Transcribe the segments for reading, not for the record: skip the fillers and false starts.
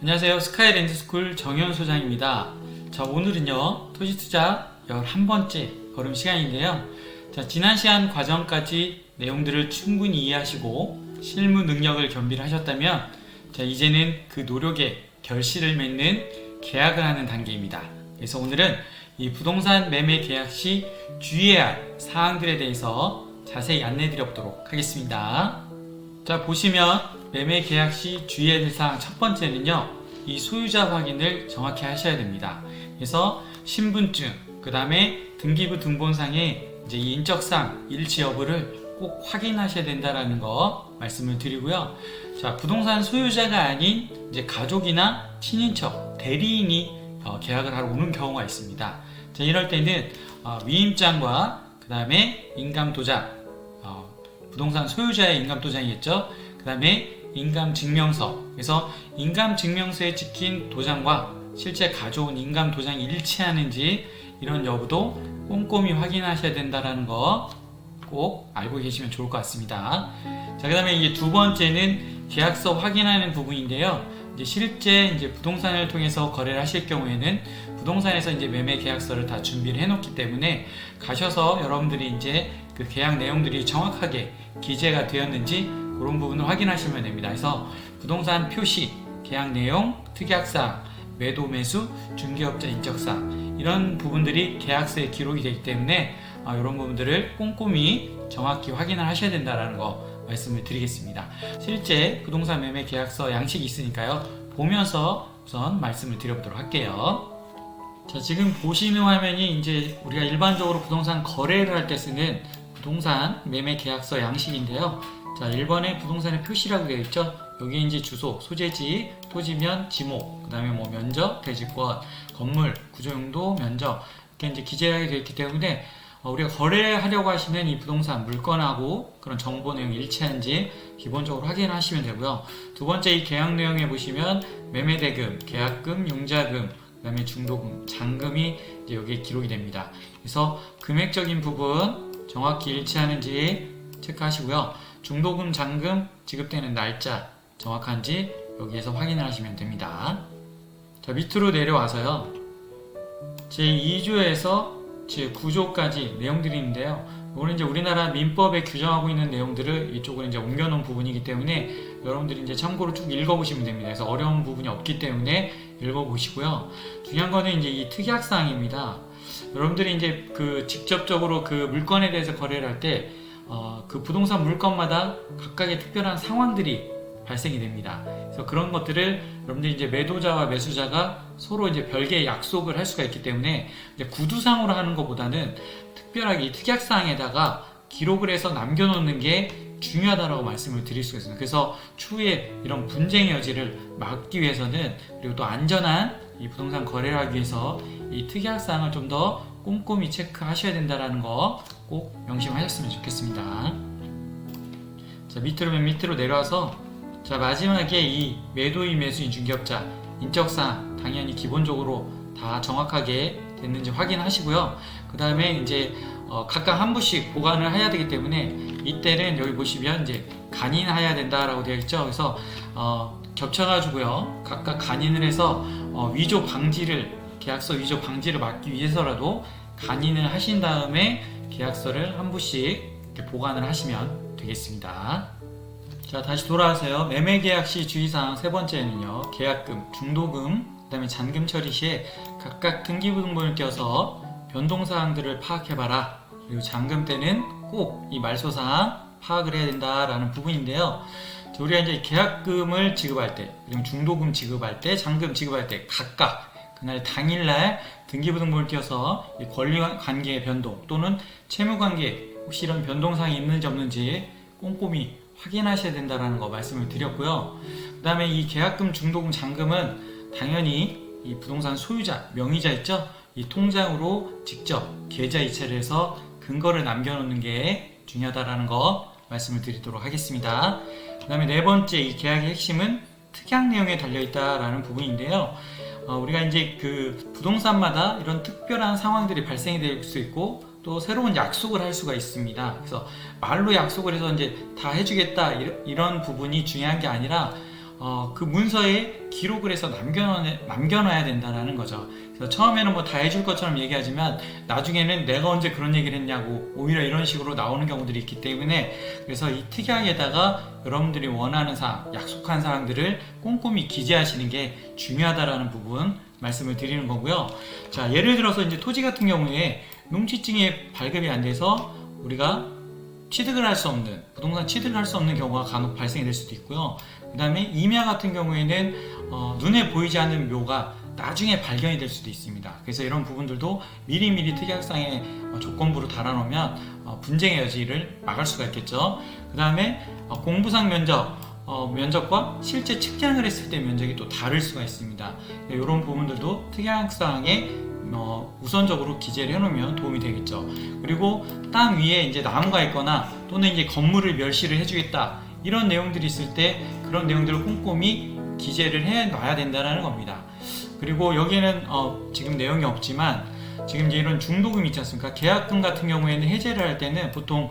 안녕하세요. 스카이랜드스쿨 정현 소장입니다. 자, 오늘은요, 토지투자 11번째 걸음 시간인데요. 자, 지난 시간 과정까지 내용들을 충분히 이해하시고 실무 능력을 겸비를 하셨다면, 자, 이제는 그 노력에 결실을 맺는 계약을 하는 단계입니다. 그래서 오늘은 이 부동산 매매 계약 시 주의해야 할 사항들에 대해서 자세히 안내 드려보도록 하겠습니다. 자, 보시면 매매 계약 시 주의해야 될 사항 첫 번째는요, 이 소유자 확인을 정확히 하셔야 됩니다. 그래서 신분증, 그 다음에 등기부 등본상의 이제 이 인적사항 일치 여부를 꼭 확인하셔야 된다라는 거 말씀을 드리고요. 자, 부동산 소유자가 아닌 이제 가족이나 친인척, 대리인이 계약을 하러 오는 경우가 있습니다. 자, 이럴 때는 위임장과 그 다음에 인감도장, 부동산 소유자의 인감도장이겠죠. 그 다음에 인감증명서, 그래서 인감증명서에 찍힌 도장과 실제 가져온 인감도장이 일치하는지 이런 여부도 꼼꼼히 확인하셔야 된다는 거 꼭 알고 계시면 좋을 것 같습니다. 자, 그 다음에 이제 두 번째는 계약서 확인하는 부분인데요. 이제 실제 이제 부동산을 통해서 거래를 하실 경우에는 부동산에서 이제 매매 계약서를 다 준비를 해놓기 때문에 가셔서 여러분들이 이제 그 계약 내용들이 정확하게 기재가 되었는지 그런 부분을 확인하시면 됩니다. 그래서 부동산 표시, 계약 내용, 특약사항, 매도 매수, 중개업자 인적사항 이런 부분들이 계약서에 기록이 되기 때문에 이런 부분들을 꼼꼼히 정확히 확인을 하셔야 된다는 거 말씀을 드리겠습니다. 실제 부동산 매매 계약서 양식이 있으니까요. 보면서 우선 말씀을 드려보도록 할게요. 자, 지금 보시는 화면이 이제 우리가 일반적으로 부동산 거래를 할 때 쓰는 부동산 매매 계약서 양식인데요. 자, 1번에 부동산의 표시라고 되어 있죠. 여기 이제 주소, 소재지, 토지면, 지목, 그 다음에 뭐 면적, 대지권, 건물, 구조용도, 면적 이렇게 이제 기재하게 되어 있기 때문에 우리가 거래하려고 하시는 이 부동산 물건하고 그런 정보 내용이 일치한지 기본적으로 확인하시면 되고요. 두 번째 이 계약 내용에 보시면 매매대금, 계약금, 융자금, 그 다음에 중도금, 잔금이 이제 여기에 기록이 됩니다. 그래서 금액적인 부분 정확히 일치하는지 체크하시고요. 중도금, 잔금 지급되는 날짜 정확한지 여기에서 확인을 하시면 됩니다. 자, 밑으로 내려와서요. 제2조에서 제9조까지 내용들이 있는데요. 이거는 이제 우리나라 민법에 규정하고 있는 내용들을 이쪽으로 이제 옮겨놓은 부분이기 때문에 여러분들이 이제 참고로 쭉 읽어보시면 됩니다. 그래서 어려운 부분이 없기 때문에 읽어보시고요. 중요한 거는 이제 이 특약사항입니다. 여러분들이 이제 그 직접적으로 그 물건에 대해서 거래를 할 때 그 부동산 물건마다 각각의 특별한 상황들이 발생이 됩니다. 그래서 그런 것들을 여러분들이 이제 매도자와 매수자가 서로 이제 별개의 약속을 할 수가 있기 때문에 이제 구두상으로 하는 것보다는 특별하게 이 특약사항에다가 기록을 해서 남겨놓는 게 중요하다라고 말씀을 드릴 수가 있습니다. 그래서 추후에 이런 분쟁의 여지를 막기 위해서는 그리고 또 안전한 이 부동산 거래를 하기 위해서 이 특약사항을 좀 더 꼼꼼히 체크하셔야 된다는 거 꼭 명심하셨으면 좋겠습니다. 자, 맨 밑으로 내려와서 자, 마지막에 이 매도인, 매수인, 중개업자 인적사항 당연히 기본적으로 다 정확하게 됐는지 확인하시고요. 그 다음에 이제 각각 한 부씩 보관을 해야 되기 때문에 이때는 여기 보시면 이제 간인해야 된다라고 되어 있죠. 그래서 겹쳐가지고요. 각각 간인을 해서 위조 방지를 계약서 위조 방지를 막기 위해서라도 간인을 하신 다음에 계약서를 한 부씩 이렇게 보관을 하시면 되겠습니다. 자, 다시 돌아와서요. 매매 계약 시 주의사항 세 번째는요. 계약금, 중도금, 그 다음에 잔금 처리 시에 각각 등기부 등본을 띄어서 변동사항들을 파악해봐라. 그리고 잔금 때는 꼭 이 말소사항 파악을 해야 된다라는 부분인데요. 자, 우리가 이제 계약금을 지급할 때, 그리고 중도금 지급할 때, 잔금 지급할 때 각각 그날 당일날 등기부 등본을 띄어서 이 권리관계의 변동 또는 채무관계 혹시 이런 변동사항이 있는지 없는지 꼼꼼히 확인하셔야 된다는 거 말씀을 드렸고요. 그 다음에 이 계약금, 중도금, 잔금은 당연히 이 부동산 소유자, 명의자 있죠? 이 통장으로 직접 계좌 이체를 해서 근거를 남겨놓는 게 중요하다는 거 말씀을 드리도록 하겠습니다. 그 다음에 네 번째 이 계약의 핵심은 특약 내용에 달려있다라는 부분인데요. 우리가 이제 그 부동산마다 이런 특별한 상황들이 발생이 될 수 있고 또 새로운 약속을 할 수가 있습니다. 그래서 말로 약속을 해서 이제 다 해주겠다 이런 부분이 중요한 게 아니라 그 문서에 기록을 해서 남겨놔야 된다는 거죠. 그래서 처음에는 뭐 다 해줄 것처럼 얘기하지만 나중에는 내가 언제 그런 얘기를 했냐고 오히려 이런 식으로 나오는 경우들이 있기 때문에, 그래서 이 특약에다가 여러분들이 원하는 사항, 약속한 사항들을 꼼꼼히 기재하시는 게 중요하다라는 부분 말씀을 드리는 거고요. 자, 예를 들어서 이제 토지 같은 경우에 농지증이 발급이 안 돼서 우리가 취득을 할 수 없는, 부동산 취득을 할 수 없는 경우가 간혹 발생이 될 수도 있고요. 그 다음에 임야 같은 경우에는 눈에 보이지 않는 묘가 나중에 발견이 될 수도 있습니다. 그래서 이런 부분들도 미리미리 특약상의 조건부로 달아놓으면 분쟁의 여지를 막을 수가 있겠죠. 그 다음에 공부상 면적과 실제 측량을 했을 때 면적이 또 다를 수가 있습니다. 이런 부분들도 특약상에 우선적으로 기재를 해놓으면 도움이 되겠죠. 그리고 땅 위에 이제 나무가 있거나 또는 이제 건물을 멸시를 해주겠다, 이런 내용들이 있을 때 그런 내용들을 꼼꼼히 기재를 해놔야 된다는 겁니다. 그리고 여기에는 지금 내용이 없지만 지금 이제 이런 중도금 있지 않습니까? 계약금 같은 경우에는 해제를 할 때는 보통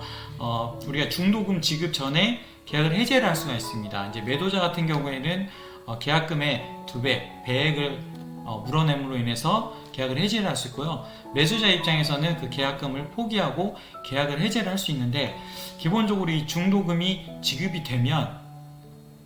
우리가 중도금 지급 전에 계약을 해제를 할 수가 있습니다. 이제 매도자 같은 경우에는 계약금의 2배, 배액을 물어냄으로 인해서 계약을 해제를 할 수 있고요. 매수자 입장에서는 그 계약금을 포기하고 계약을 해제를 할 수 있는데, 기본적으로 이 중도금이 지급이 되면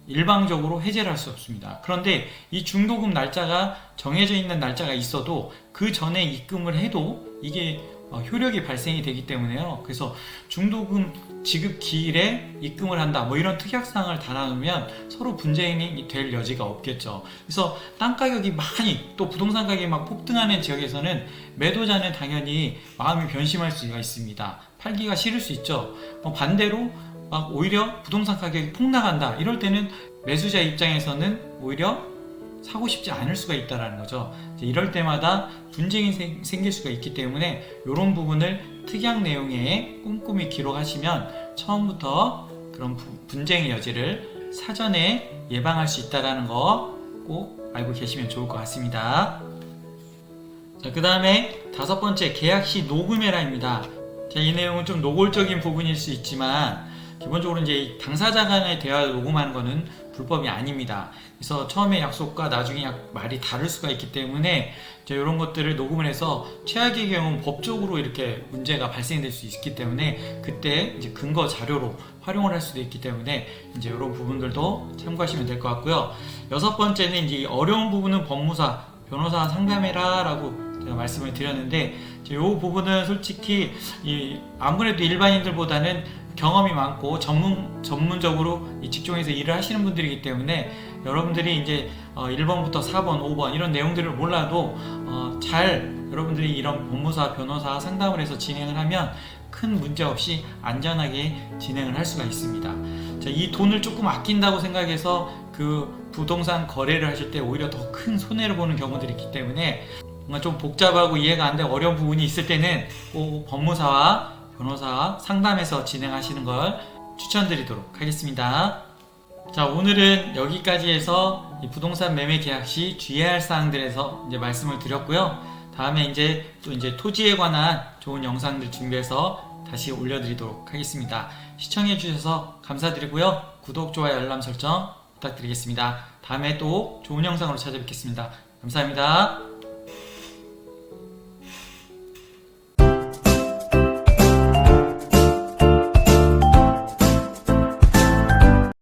일방적으로 해제를 할 수 없습니다. 그런데 이 중도금 날짜가 정해져 있는 날짜가 있어도 그 전에 입금을 해도 이게 효력이 발생이 되기 때문에요. 그래서 중도금 지급 기일에 입금을 한다, 뭐 이런 특약사항을 달아놓으면 서로 분쟁이 될 여지가 없겠죠. 그래서 땅 가격이 많이, 또 부동산 가격이 막 폭등하는 지역에서는 매도자는 당연히 마음이 변심할 수가 있습니다. 팔기가 싫을 수 있죠. 반대로 막 오히려 부동산 가격이 폭락한다, 이럴 때는 매수자 입장에서는 오히려 사고 싶지 않을 수가 있다는 거죠. 이럴 때마다 분쟁이 생길 수가 있기 때문에 이런 부분을 특약 내용에 꼼꼼히 기록하시면 처음부터 그런 분쟁의 여지를 사전에 예방할 수 있다는 거 꼭 알고 계시면 좋을 것 같습니다. 자, 그 다음에 5번째, 계약 시 녹음해라입니다. 자, 이 내용은 좀 노골적인 부분일 수 있지만 기본적으로 이제 당사자 간의 대화를 녹음하는 것은 불법이 아닙니다. 그래서 처음에 약속과 나중에 말이 다를 수가 있기 때문에 이제 이런 것들을 녹음을 해서 최악의 경우는 법적으로 이렇게 문제가 발생될 수 있기 때문에 그때 이제 근거 자료로 활용을 할 수도 있기 때문에 이제 이런 부분들도 참고하시면 될 것 같고요. 6번째는 이제 어려운 부분은 법무사, 변호사 상담해라 라고 제가 말씀을 드렸는데, 이 부분은 솔직히 아무래도 일반인들보다는 경험이 많고 전문적으로 이 직종에서 일을 하시는 분들이기 때문에 여러분들이 이제 1번부터 4번, 5번 이런 내용들을 몰라도 잘 여러분들이 이런 법무사, 변호사 상담을 해서 진행을 하면 큰 문제 없이 안전하게 진행을 할 수가 있습니다. 자, 이 돈을 조금 아낀다고 생각해서 그 부동산 거래를 하실 때 오히려 더 큰 손해를 보는 경우들이 있기 때문에 뭔가 좀 복잡하고 이해가 안 되는 어려운 부분이 있을 때는 꼭 법무사와 변호사 상담해서 진행하시는 걸 추천드리도록 하겠습니다. 자, 오늘은 여기까지 해서 이 부동산 매매 계약 시 주의해야 할 사항들에서 이제 말씀을 드렸고요. 다음에 이제 토지에 관한 좋은 영상들 준비해서 다시 올려드리도록 하겠습니다. 시청해주셔서 감사드리고요. 구독, 좋아요, 알람 설정 부탁드리겠습니다. 다음에 또 좋은 영상으로 찾아뵙겠습니다. 감사합니다.